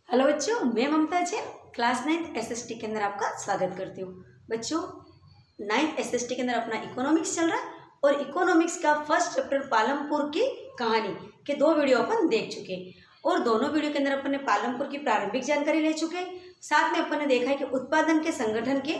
Hello बच्चों, मैं ममता Jain class 9th SST के अंदर आपका स्वागत करती हूँ। बच्चों 9th एसएसटी के अंदर अपना इकोनॉमिक्स चल रहा है और इकोनॉमिक्स का फर्स्ट चैप्टर पालमपुर की कहानी के 2 वीडियो अपन देख चुके हैं और दोनों वीडियो के अंदर अपन ने पालमपुर की प्रारंभिक जानकारी ले चुके हैं। साथ में अपन ने देखा है कि उत्पादन के संगठन के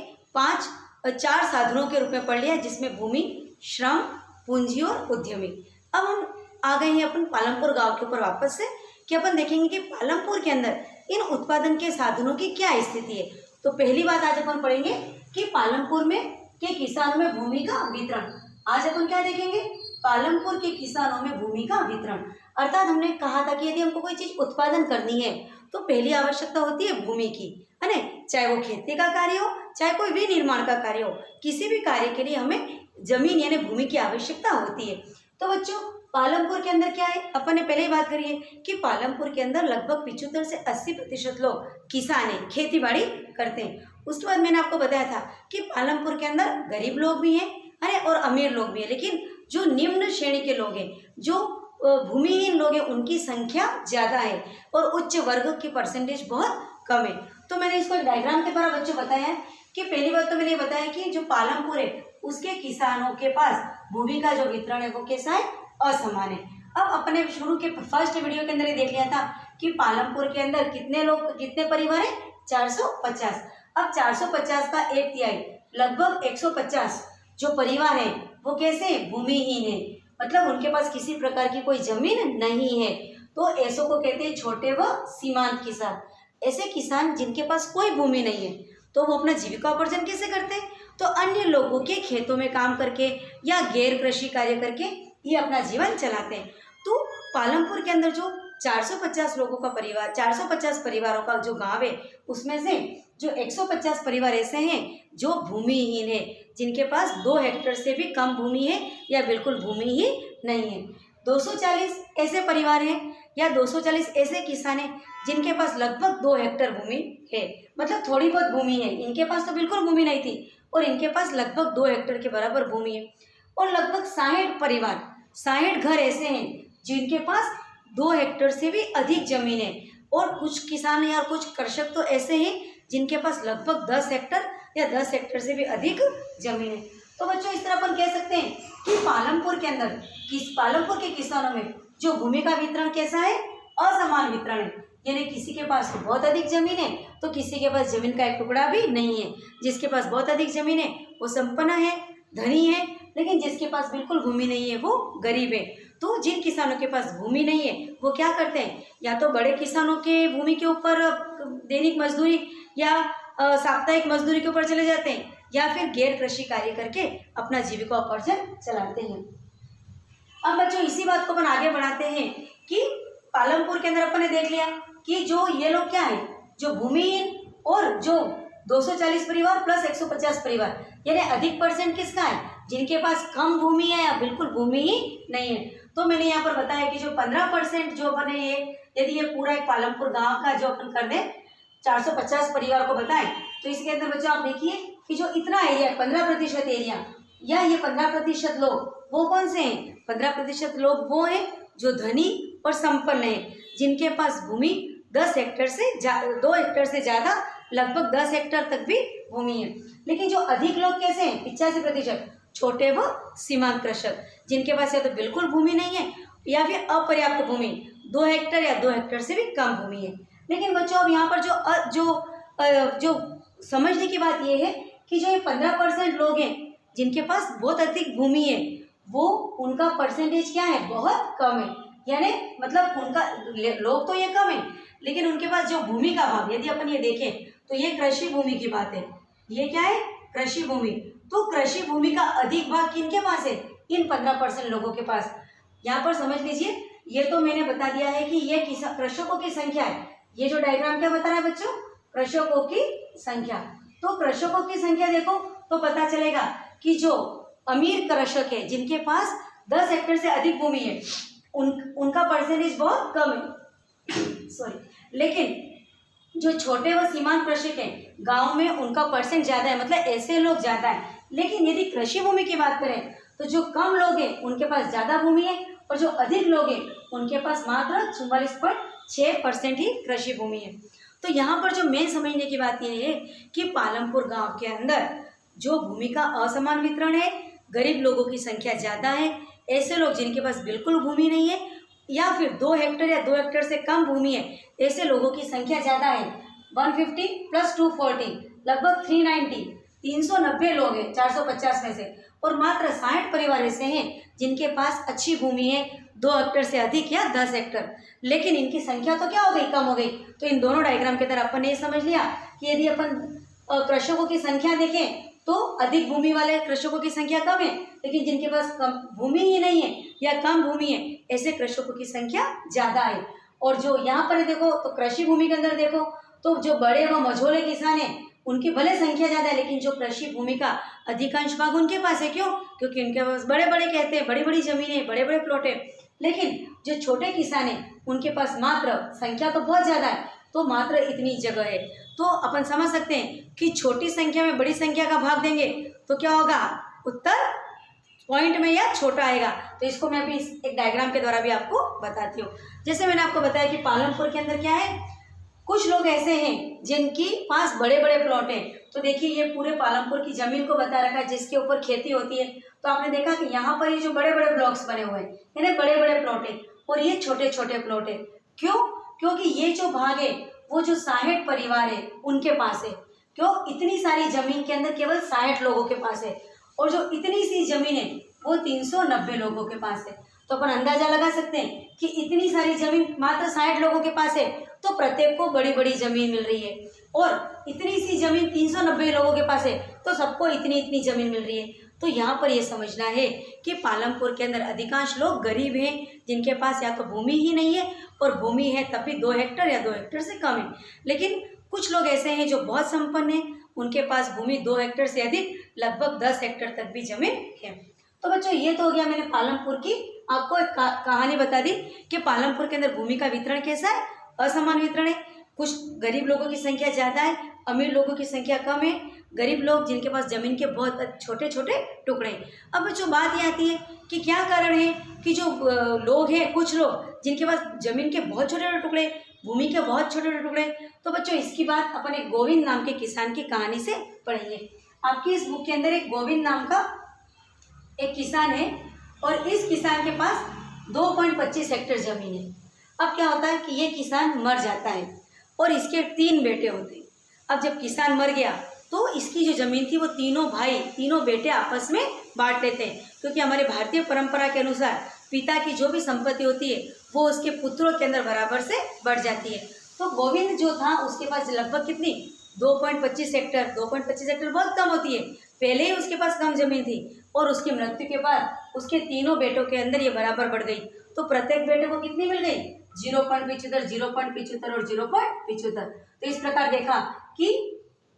4 साधनों के रूप में पढ़ लिया, जिसमें भूमि, श्रम, पूंजी और उद्यमी। अब हम आ गए हैं अपन पालमपुर गाँव के ऊपर वापस से कि अपन देखेंगे कि पालमपुर के अंदर इन उत्पादन के साधनों की क्या स्थिति है। तो पहली बात आज अपन पढ़ेंगे कि पालमपुर में के किसानों में भूमि का वितरण। आज अपन क्या देखेंगे? पालमपुर के किसानों में भूमि का वितरण। अर्थात हमने कहा था कि यदि हमको कोई चीज उत्पादन करनी है तो पहली आवश्यकता होती है भूमि की, है ना। चाहे वो खेती का कार्य हो, चाहे कोई विनिर्माण का कार्य हो, किसी भी कार्य के लिए हमें जमीन यानी भूमि की आवश्यकता होती है। तो बच्चों पालमपुर के अंदर क्या है, अपन ने पहले ही बात करी है कि पालमपुर के अंदर लगभग 75 से 80% लोग किसान हैं, खेती बाड़ी करते हैं। उसके बाद मैंने आपको बताया था कि पालमपुर के अंदर गरीब लोग भी हैं, अरे और अमीर लोग भी हैं, लेकिन जो निम्न श्रेणी के लोग हैं, जो भूमिहीन लोग हैं, उनकी संख्या ज़्यादा है और उच्च वर्ग की परसेंटेज बहुत कम है। तो मैंने इसको एक डायग्राम के द्वारा बच्चों बताया है कि पहली बात तो मैंने ये बताया कि जो पालमपुर है उसके किसानों के पास भूमि का जो वितरण है वो कैसा है, असमान है। अब अपने शुरू के फर्स्ट वीडियो के अंदर ये देख लिया था कि पालमपुर के अंदर कितने परिवार है, 450। अब 450 का 1/3 लगभग 150 जो परिवार है वो कैसे भूमिहीन है, मतलब उनके पास किसी प्रकार की कोई जमीन नहीं है। तो ऐसों को कहते हैं छोटे व सीमांत किसान। ऐसे किसान जिनके पास कोई भूमि नहीं है तो वो अपना जीविकापार्जन कैसे करते हैं? तो अन्य लोगों के खेतों में काम करके या गैर कृषि कार्य करके ये अपना जीवन चलाते हैं। तो पालमपुर के अंदर जो 450 लोगों का परिवार, 450 परिवारों का जो गांव है, उसमें से जो 150 परिवार ऐसे हैं जो भूमिहीन है, जिनके पास 2 हेक्टेयर से भी कम भूमि है या बिल्कुल भूमि ही नहीं है। 240 ऐसे परिवार हैं या 240 ऐसे किसान हैं जिनके पास लगभग 2 हेक्टेयर भूमि है, मतलब थोड़ी बहुत भूमि है। इनके पास तो बिल्कुल भूमि नहीं थी और इनके पास लगभग 2 हेक्टेयर के बराबर भूमि है। और लगभग 60 परिवार, 60 घर ऐसे हैं जिनके पास 2 हेक्टेयर से भी अधिक जमीन है। और कुछ किसान या कुछ कृषक तो ऐसे हैं जिनके पास लगभग 10 हेक्टेयर या 10 हेक्टेयर से भी अधिक जमीन है। तो बच्चों इस तरह अपन कह सकते हैं कि पालमपुर के अंदर पालमपुर के किसानों में जो भूमि का वितरण कैसा है, असमान वितरण है। यानी किसी के पास तो बहुत अधिक जमीन है तो किसी के पास जमीन का एक टुकड़ा भी नहीं है। जिसके पास बहुत अधिक जमीन है वो संपन्न है, धनी है, लेकिन जिसके पास बिल्कुल भूमि नहीं है वो गरीब है। तो जिन किसानों के पास भूमि नहीं है वो क्या करते हैं, या तो बड़े किसानों के भूमि के ऊपर दैनिक मजदूरी या साप्ताहिक मजदूरी के ऊपर चले जाते हैं, या फिर गैर कृषि कार्य करके अपना जीविकोपार्जन चलाते हैं। अब बच्चों इसी बात को अपन आगे बढ़ाते हैं कि पालमपुर के अंदर अपन ने देख लिया कि जो ये लोग क्या है, जो भूमिहीन और जो 240 परिवार प्लस 150 परिवार, यानी अधिक परसेंट किसका है, जिनके पास कम भूमि है या बिल्कुल भूमि ही नहीं है। तो मैंने यहाँ पर बताया कि जो 15% जो बने, ये यदि ये पूरा एक पालमपुर गांव का जो अपन कर दें 450 परिवार को बताएं, तो इसके अंदर बच्चों आप देखिए कि जो इतना एरिया 15% एरिया या ये 15% लोग वो कौन से हैं? 15% लोग वो हैं जो धनी और संपन्न है, जिनके पास भूमि 10 हेक्टेयर से 2 हेक्टेयर से ज़्यादा, लगभग 10 हेक्टेयर तक भी भूमि है। लेकिन जो अधिक लोग कैसे हैं, 85% छोटे व सीमांत कृषक, जिनके पास या तो बिल्कुल भूमि नहीं है या फिर अपर्याप्त भूमि, 2 हेक्टेयर या 2 हेक्टेयर से भी कम भूमि है। लेकिन बच्चों अब यहाँ पर जो समझने की बात यह है कि जो ये 15% लोग हैं जिनके पास बहुत अधिक भूमि है, वो उनका परसेंटेज क्या है, बहुत कम है। यानी मतलब उनका लोग तो ये कम है, लेकिन उनके पास जो भूमि का भाग, यदि अपन ये देखें तो ये कृषि भूमि की बात है। ये क्या है, कृषि भूमि। तो कृषि भूमि का अधिक भाग किनके पास है, इन 15% लोगों के पास। यहाँ पर समझ लीजिए, ये तो मैंने बता दिया है कि ये कृषकों की संख्या है। ये जो डायग्राम क्या बता रहा है बच्चों, कृषकों की संख्या। तो कृषकों की संख्या देखो तो पता चलेगा कि जो अमीर कृषक है जिनके पास 10 हेक्टेयर से अधिक भूमि है, उनका परसेंटेज बहुत कम है सॉरी। लेकिन जो छोटे व सीमांत कृषक हैं गांव में, उनका परसेंट ज़्यादा है, मतलब ऐसे लोग ज़्यादा है। लेकिन यदि कृषि भूमि की बात करें तो जो कम लोग हैं उनके पास ज़्यादा भूमि है और जो अधिक लोग हैं उनके पास मात्र 6% ही कृषि भूमि है। तो यहाँ पर जो मेन समझने की बात यह है कि पालमपुर गांव के अंदर जो भूमि का असमान वितरण है, गरीब लोगों की संख्या ज़्यादा है, ऐसे लोग जिनके पास बिल्कुल भूमि नहीं है या फिर 2 हेक्टेयर या 2 हेक्टेयर से कम भूमि है, ऐसे लोगों की संख्या ज़्यादा है। 150 प्लस 240 लगभग 390 लोग हैं 450 में से, और मात्र 60 परिवार ऐसे हैं जिनके पास अच्छी भूमि है 2 हेक्टेयर से अधिक या 10 हेक्टेयर, लेकिन इनकी संख्या तो क्या हो गई, कम हो गई। तो इन दोनों डायग्राम के तरह अपन ने ये समझ लिया कि यदि अपन कृषकों की संख्या देखें तो अधिक भूमि वाले कृषकों की संख्या कम है, लेकिन जिनके पास कम भूमि ही नहीं है या कम भूमि है, ऐसे कृषकों की संख्या ज़्यादा है। और जो यहाँ पर देखो तो कृषि भूमि के अंदर देखो तो जो बड़े व मझोले किसान हैं उनकी भले संख्या ज़्यादा है, लेकिन जो कृषि भूमि का अधिकांश भाग उनके पास है। क्यों? क्योंकि उनके पास बड़े बड़े कहते हैं, बड़ी बड़ी जमीनें, बड़े बड़े प्लॉट है। लेकिन जो छोटे किसान हैं उनके पास मात्र संख्या तो बहुत ज़्यादा है, तो मात्र इतनी जगह है। तो अपन समझ सकते हैं कि छोटी संख्या में बड़ी संख्या का भाग देंगे तो क्या होगा, उत्तर पॉइंट में या छोटा आएगा। तो इसको मैं अभी एक डायग्राम के द्वारा भी आपको बताती हूँ। जैसे मैंने आपको बताया कि पालमपुर के अंदर क्या है, कुछ लोग ऐसे हैं जिनकी पास बड़े बड़े प्लॉट हैं। तो देखिए ये पूरे पालमपुर की जमीन को बता रखा है जिसके ऊपर खेती होती है। तो आपने देखा कि यहाँ पर ये जो बड़े बड़े ब्लॉक्स बने हुए हैं यानी बड़े बड़े प्लॉट है, और ये छोटे छोटे प्लॉट है। क्यों? क्योंकि ये जो भाग है वो जो 60 परिवार है उनके पास है। क्यों? इतनी सारी जमीन के अंदर केवल 60 लोगों के पास है, और जो इतनी सी जमीन है वो 390 लोगों के पास है। तो अपन अंदाजा लगा सकते हैं कि इतनी सारी जमीन मात्र 60 लोगों के पास है, तो प्रत्येक को बड़ी बड़ी जमीन मिल रही है, और इतनी सी जमीन 390 लोगों के पास है तो सबको इतनी इतनी जमीन मिल रही है। तो यहाँ पर ये समझना है कि पालमपुर के अंदर अधिकांश लोग गरीब हैं जिनके पास या तो भूमि ही नहीं है, और भूमि है तब भी 2 हेक्टेयर या 2 हेक्टेयर से कम है। लेकिन कुछ लोग ऐसे हैं जो बहुत संपन्न हैं, उनके पास भूमि 2 हेक्टेयर से अधिक लगभग 10 हेक्टेयर तक भी जमीन है। तो बच्चों ये तो हो गया, मैंने पालमपुर की आपको एक कहानी बता दी कि पालमपुर के अंदर भूमि का वितरण कैसा है, असमान वितरण है। कुछ गरीब लोगों की संख्या ज़्यादा है, अमीर लोगों की संख्या कम है। गरीब लोग जिनके पास जमीन के बहुत छोटे छोटे टुकड़े हैं। अब बच्चों बात ये आती है कि क्या कारण है कि जो लोग हैं, कुछ लोग जिनके पास जमीन के बहुत छोटे छोटे टुकड़े, भूमि के बहुत छोटे छोटे टुकड़े। तो बच्चों इसकी बात अपन एक गोविंद नाम के किसान की कहानी से पढ़ेंगे। आपकी इस बुक के अंदर एक गोविंद नाम का एक किसान है, और इस किसान के पास 2.25 हेक्टेयर जमीन है। अब क्या होता है कि ये किसान मर जाता है और इसके 3 बेटे होते हैं। अब जब किसान मर गया तो इसकी जो ज़मीन थी वो तीनों भाई, तीनों बेटे आपस में बांट लेते हैं, क्योंकि हमारे भारतीय परंपरा के अनुसार पिता की जो भी संपत्ति होती है वो उसके पुत्रों के अंदर बराबर से बढ़ जाती है। तो गोविंद जो था उसके पास लगभग कितनी 2.25 हेक्टेयर। 2.25 हेक्टेयर बहुत कम होती है, पहले ही उसके पास कम जमीन थी, और उसकी मृत्यु के बाद उसके तीनों बेटों के अंदर ये बराबर बढ़ गई। तो प्रत्येक बेटे को कितनी मिल गई, 0.75, 0.75 और 0.75। तो इस प्रकार देखा कि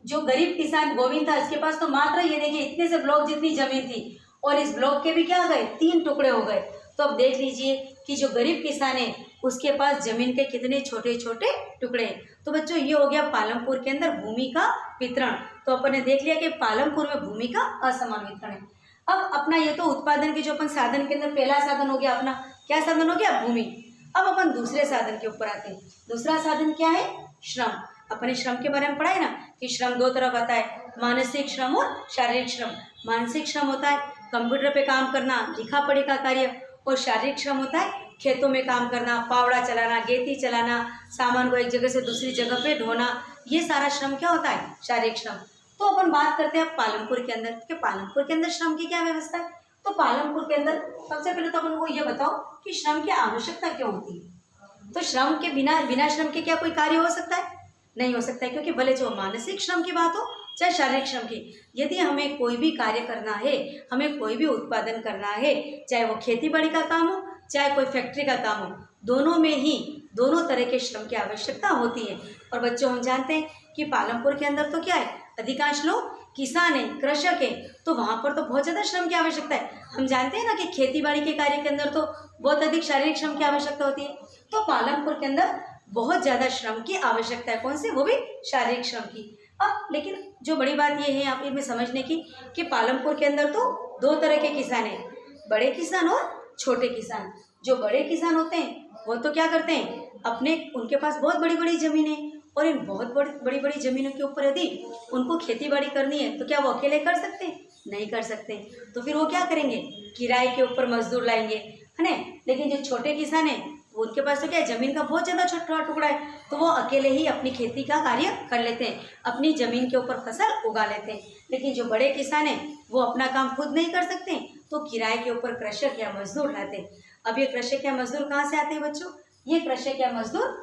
जो गरीब किसान गोविंद था इसके पास तो मात्र ये देखिए इतने से ब्लॉक जितनी जमीन थी, और इस ब्लॉक के भी क्या हो गए, 3 टुकड़े हो गए। तो अब देख लीजिए कि जो गरीब किसान है उसके पास जमीन के कितने छोटे छोटे टुकड़े हैं। तो बच्चों ये हो गया पालमपुर के अंदर भूमि का वितरण। तो अपन ने देख लिया कि पालमपुर में भूमि का असमान वितरण है। अब अपना ये तो उत्पादन के जो अपन साधन के अंदर पहला साधन हो गया, अपना क्या साधन हो गया, भूमि। अब अपन दूसरे साधन के ऊपर आते हैं। दूसरा साधन क्या है, श्रम। अपने श्रम के बारे में पढ़ा है ना कि श्रम 2 तरह का होता है, मानसिक श्रम और शारीरिक श्रम। मानसिक श्रम होता है कंप्यूटर पे काम करना, लिखा पढ़ी का कार्य, और शारीरिक श्रम होता है खेतों में काम करना, पावड़ा चलाना, गेती चलाना, सामान को एक जगह से दूसरी जगह पे ढोना। ये सारा श्रम क्या होता है, शारीरिक श्रम। तो अपन बात करते हैं पालमपुर के अंदर कि पालमपुर के अंदर श्रम की क्या व्यवस्था है। तो पालमपुर के अंदर सबसे पहले तो अपन को ये बताओ कि श्रम की आवश्यकता क्यों होती है। तो श्रम के बिना श्रम के क्या कोई कार्य हो सकता है, नहीं हो सकता है, क्योंकि भले जो मानसिक श्रम की बात हो चाहे शारीरिक श्रम की, यदि हमें कोई भी कार्य करना है, हमें कोई भी उत्पादन करना है, चाहे वो खेती बाड़ी का काम हो चाहे कोई फैक्ट्री का काम हो, दोनों में ही दोनों तरह के श्रम की आवश्यकता होती है। और बच्चों हम जानते हैं कि पालमपुर के अंदर तो क्या है, अधिकांश लोग किसान है, कृषक है, तो वहाँ पर तो बहुत ज़्यादा श्रम की आवश्यकता है। हम जानते हैं ना कि खेती बाड़ी के कार्य के अंदर तो बहुत अधिक शारीरिक श्रम की आवश्यकता होती है। तो पालमपुर के अंदर बहुत ज़्यादा श्रम की आवश्यकता है, कौन सी, वो भी शारीरिक श्रम की। अब लेकिन जो बड़ी बात ये है यहाँ पे समझने की कि पालमपुर के अंदर तो 2 तरह के किसान हैं, बड़े किसान और छोटे किसान। जो बड़े किसान होते हैं वो तो क्या करते हैं, अपने उनके पास बहुत बड़ी बड़ी ज़मीनें, और इन बहुत बड़ी बड़ी ज़मीनों के ऊपर यदि उनको खेती बाड़ी करनी है तो क्या वो अकेले कर सकते हैं? नहीं कर सकते। तो फिर वो क्या करेंगे, किराए के ऊपर मजदूर लाएंगे, है ना। लेकिन जो छोटे किसान हैं उनके पास तो क्या है, ज़मीन का बहुत ज़्यादा छोटा टुकड़ा है, तो वो अकेले ही अपनी खेती का कार्य कर लेते हैं, अपनी ज़मीन के ऊपर फसल उगा लेते हैं। लेकिन जो बड़े किसान हैं वो अपना काम खुद नहीं कर सकते, तो किराए के ऊपर कृषक या मजदूर लाते हैं। अब ये कृषक या मजदूर कहाँ से आते हैं बच्चों? ये कृषक या मजदूर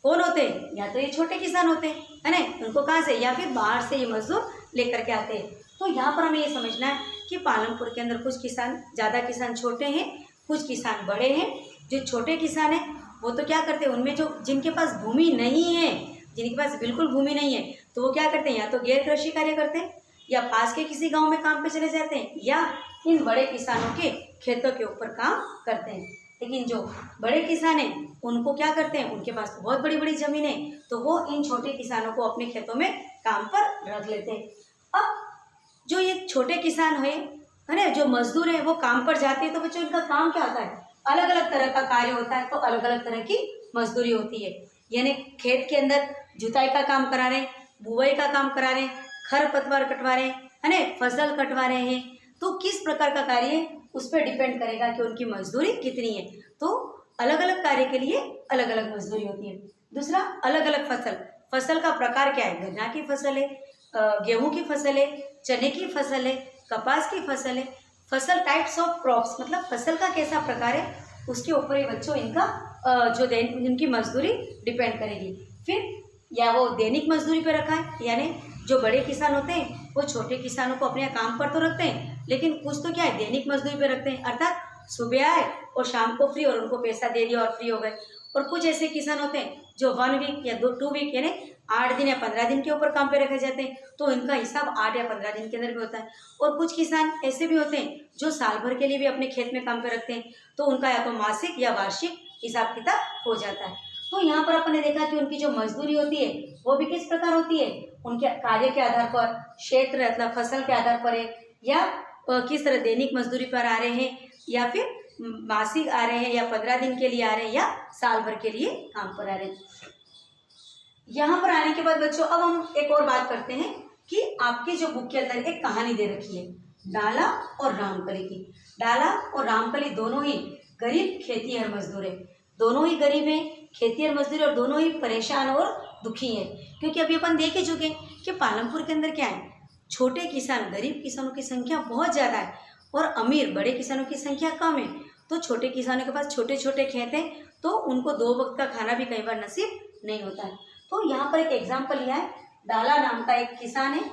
कौन होते हैं? या तो ये छोटे किसान होते हैं, है ना, उनको कहाँ से, या फिर बाहर से ये मजदूर लेकर के आते हैं। तो यहाँ पर हमें ये समझना है कि पालमपुर के अंदर कुछ किसान, ज़्यादा किसान छोटे हैं, कुछ किसान बड़े हैं। जो छोटे किसान हैं वो तो क्या करते हैं, उनमें जो जिनके पास भूमि नहीं है, जिनके पास बिल्कुल भूमि नहीं है, तो वो क्या करते हैं, या तो गैर कृषि कार्य करते हैं, या पास के किसी गाँव में काम पे चले जाते हैं, या इन बड़े किसानों के खेतों के ऊपर काम करते हैं। लेकिन जो बड़े किसान हैं उनको क्या करते हैं, उनके पास तो बहुत बड़ी बड़ी ज़मीन है, तो वो इन छोटे किसानों को अपने खेतों में काम पर रख लेते हैं। अब जो ये छोटे किसान है ना, जो मजदूर है, वो काम पर जाते हैं, तो बच्चों इनका काम क्या होता है, अलग अलग तरह का कार्य होता है, तो अलग अलग तरह की मजदूरी होती है। यानी खेत के अंदर जुताई का काम करा रहे हैं, बुआई का काम करा रहे हैं, खरपतवार कटवा रहे हैं, है ना, फसल कटवा रहे हैं, तो किस प्रकार का कार्य है उस पर डिपेंड करेगा कि उनकी मजदूरी कितनी है। तो अलग अलग कार्य के लिए अलग अलग मजदूरी होती है। दूसरा, अलग अलग फसल, फसल का प्रकार क्या है, गन्ना की फसल है, गेहूं की फसल है, चने की फसल है, कपास की फसल है। फसल टाइप्स ऑफ क्रॉप्स, मतलब फसल का कैसा प्रकार है उसके ऊपर ही बच्चों इनका इनकी मजदूरी डिपेंड करेगी। फिर या वो दैनिक मजदूरी पे रखा है, यानी जो बड़े किसान होते हैं वो छोटे किसानों को अपने काम पर तो रखते हैं, लेकिन कुछ तो क्या है, दैनिक मजदूरी पे रखते हैं, अर्थात सुबह आए और शाम को फ्री, और उनको पैसा दे दिया और फ्री हो गए। और कुछ ऐसे किसान होते हैं जो 1 वीक या 2 वीक यानी 8 दिन या 15 दिन के ऊपर काम पे रखे जाते हैं, तो इनका हिसाब 8 या 15 दिन के अंदर भी होता है। और कुछ किसान ऐसे भी होते हैं जो साल भर के लिए भी अपने खेत में काम पे रखते हैं, तो उनका या तो मासिक या वार्षिक हिसाब किताब हो जाता है। तो यहाँ पर अपन ने देखा कि उनकी जो मजदूरी होती है वो भी किस प्रकार होती है, उनके कार्य के आधार पर, क्षेत्र मतलब फसल के आधार पर है, या किस तरह दैनिक मजदूरी पर आ रहे हैं, या फिर मासिक आ रहे हैं, या 15 दिन के लिए आ रहे हैं, या साल भर के लिए काम पर आ रहे हैं। यहाँ पर आने के बाद बच्चों अब हम एक और बात करते हैं कि आपकी जो बुक के अंदर एक कहानी दे रखी है डाला और रामकली की। डाला और रामकली दोनों ही गरीब खेतीहर मजदूर है, दोनों ही गरीब हैं, खेतीहर मजदूर, और दोनों ही परेशान और दुखी हैं। क्योंकि अभी अपन देख ही चुके कि पालमपुर के अंदर क्या है, छोटे किसान, गरीब किसानों की संख्या बहुत ज़्यादा है और अमीर बड़े किसानों की संख्या कम है। तो छोटे किसानों के पास छोटे छोटे खेत हैं, तो उनको 2 वक्त का खाना भी कई बार नसीब नहीं होता है। तो यहाँ पर एक एग्जाम्पल लिया है, डाला नाम का एक किसान है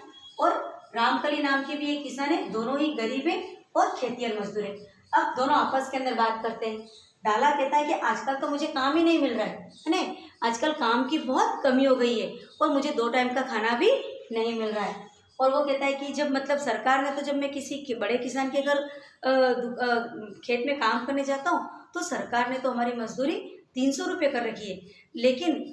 और रामकली नाम की भी एक किसान है, दोनों ही गरीब हैं और खेतीहर मजदूर है। अब दोनों आपस के अंदर बात करते हैं। डाला कहता है कि आजकल तो मुझे काम ही नहीं मिल रहा है ना, आजकल काम की बहुत कमी हो गई है और मुझे 2 टाइम का खाना भी नहीं मिल रहा है। और वो कहता है कि जब मतलब सरकार ने, तो जब मैं किसी बड़े किसान के घर खेत में काम करने जाता हूँ तो सरकार ने तो हमारी मजदूरी 300 रुपये कर रखी है, लेकिन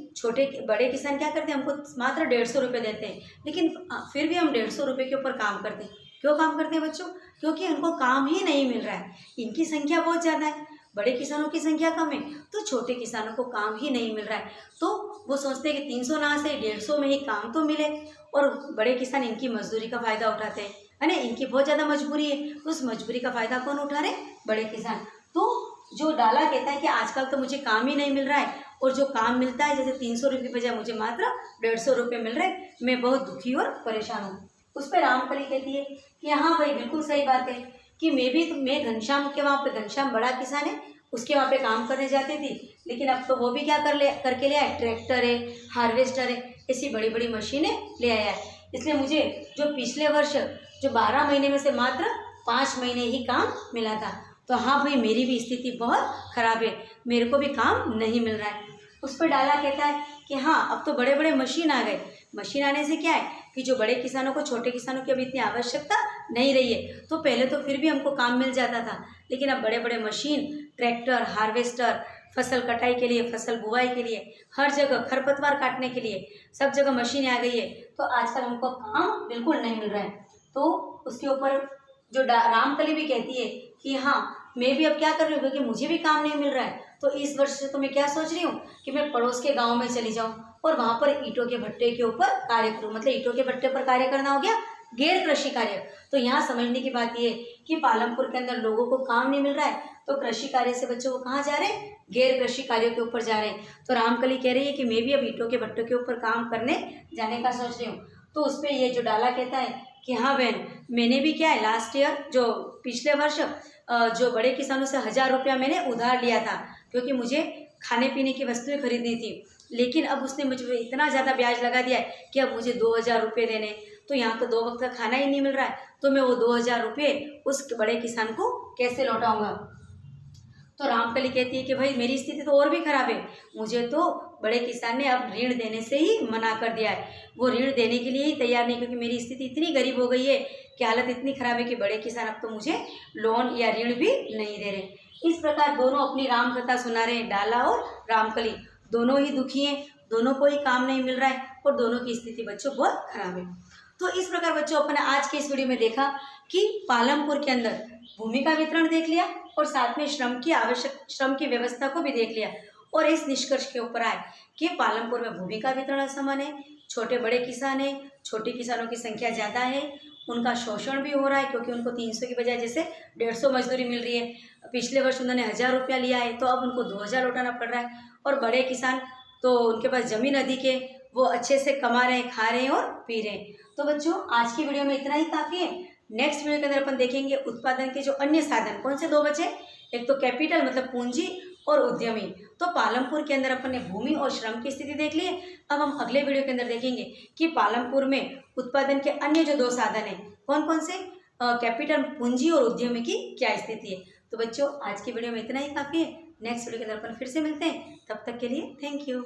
बड़े किसान क्या करते हैं, हमको मात्र 150 रुपये देते हैं, लेकिन फिर भी हम 150 रुपये के ऊपर काम करते हैं। क्यों काम करते हैं बच्चों? क्योंकि उनको काम ही नहीं मिल रहा है। इनकी संख्या बहुत ज़्यादा है, बड़े किसानों की संख्या कम है, तो छोटे किसानों को काम ही नहीं मिल रहा है। तो वो सोचते हैं कि 300 ना से 150 में ही काम तो मिले, और बड़े किसान इनकी मजदूरी का फ़ायदा उठाते हैं, है ना। इनकी बहुत ज़्यादा मजबूरी है, तो उस मजबूरी का फ़ायदा कौन उठा रहे? बड़े किसान। तो जो डाला कहता है कि आजकल तो मुझे काम ही नहीं मिल रहा है, और जो काम मिलता है जैसे 300 रुपये बजाय मुझे मात्र 150 रुपये मिल रहे, मैं बहुत दुखी और परेशान हूँ। उस पर रामकली कहती है कि हाँ भाई, बिल्कुल सही बात है कि मैं घनश्याम के वहाँ पे, घनश्याम बड़ा किसान है, उसके वहाँ पे काम करने जाती थी, लेकिन अब तो वो भी क्या करके ले आया, ट्रैक्टर है, हार्वेस्टर है, ऐसी बड़ी बड़ी मशीनें ले आया है। इसलिए मुझे जो पिछले वर्ष जो 12 महीने में से मात्र 5 महीने ही काम मिला था, तो हाँ भाई मेरी भी स्थिति बहुत ख़राब है, मेरे को भी काम नहीं मिल रहा है। उस पर डाला कहता है कि हाँ, अब तो बड़े बड़े मशीन आ गए। मशीन आने से क्या है कि जो बड़े किसानों को, छोटे किसानों की अभी इतनी आवश्यकता नहीं रही है। तो पहले तो फिर भी हमको काम मिल जाता था, लेकिन अब बड़े बड़े मशीन, ट्रैक्टर, हार्वेस्टर, फसल कटाई के लिए, फसल बुआई के लिए, हर जगह खरपतवार काटने के लिए सब जगह मशीनें आ गई है, तो आजकल हमको काम बिल्कुल नहीं मिल रहा है। तो उसके ऊपर जो रामकली भी कहती है कि हाँ, मैं भी अब क्या कर रही हूँ, क्योंकि मुझे भी काम नहीं मिल रहा है, तो इस वर्ष से तो मैं क्या सोच रही हूँ कि मैं पड़ोस के गाँव में चली जाऊँ और वहाँ पर ईंटों के भट्टे के ऊपर कार्य करूँ। मतलब ईंटों के भट्टे पर कार्य करना हो गया गैर कृषि कार्य। तो यहाँ समझने की बात ये कि पालमपुर के अंदर लोगों को काम नहीं मिल रहा है, तो कृषि कार्य से बच्चों को कहाँ जा रहे हैं, गैर कृषि कार्यों के ऊपर जा रहे हैं। तो रामकली कह रही है कि मैं भी अब ईंटों के भट्टों के ऊपर काम करने जाने का सोच रही हूँ। तो उस पर ये जो डाला कहता है कि हाँ बहन, मैंने भी क्या है लास्ट ईयर जो पिछले वर्ष जो बड़े किसानों से 1000 रुपया मैंने उधार लिया था, क्योंकि मुझे खाने पीने की वस्तुएं खरीदनी थी। लेकिन अब उसने मुझे इतना ज़्यादा ब्याज लगा दिया है कि अब मुझे 2000 रुपये देने, तो यहाँ तो 2 वक्त का खाना ही नहीं मिल रहा है, तो मैं वो 2000 रुपये उस बड़े किसान को कैसे लौटाऊंगा। तो रामकली कहती है कि भाई मेरी स्थिति तो और भी खराब है, मुझे तो बड़े किसान ने अब ऋण देने से ही मना कर दिया है, वो ऋण देने के लिए ही तैयार नहीं, क्योंकि मेरी स्थिति इतनी गरीब हो गई है कि हालत इतनी खराब है कि बड़े किसान अब तो मुझे लोन या ऋण भी नहीं दे रहे। इस प्रकार दोनों अपनी राम कथा सुना रहे हैं, डाला और रामकली दोनों ही दुखी हैं, दोनों को ही काम नहीं मिल रहा है और दोनों की स्थिति बच्चों बहुत खराब है। तो इस प्रकार बच्चों अपने आज के इस वीडियो में देखा कि पालमपुर के अंदर भूमि का वितरण देख लिया और साथ में श्रम की व्यवस्था को भी देख लिया और इस निष्कर्ष के ऊपर आए कि पालमपुर में भूमि का वितरण असमान है, छोटे बड़े किसान हैं, छोटे किसानों की संख्या ज़्यादा है, उनका शोषण भी हो रहा है क्योंकि उनको 300 की बजाय जैसे 150 मजदूरी मिल रही है। पिछले वर्ष उन्होंने 1000 रुपया लिया है तो अब उनको 2000 लौटाना पड़ रहा है। और बड़े किसान तो उनके पास ज़मीन अधिक है, वो अच्छे से कमा रहे हैं, खा रहे हैं और पी रहे हैं। तो बच्चों आज की वीडियो में इतना ही काफ़ी है। नेक्स्ट वीडियो के अंदर अपन देखेंगे उत्पादन के जो अन्य साधन कौन से 2 बचे, एक तो कैपिटल मतलब पूंजी और उद्यमी। तो पालमपुर के अंदर अपन ने भूमि और श्रम की स्थिति देख ली है। अब हम अगले वीडियो के अंदर देखेंगे कि पालमपुर में उत्पादन के अन्य जो 2 साधन हैं कौन कौन से, कैपिटल पूंजी और उद्यमी की क्या स्थिति है। तो बच्चों आज की वीडियो में इतना ही काफ़ी है। नेक्स्ट वीडियो के अंदर अपन फिर से मिलते हैं, तब तक के लिए थैंक यू।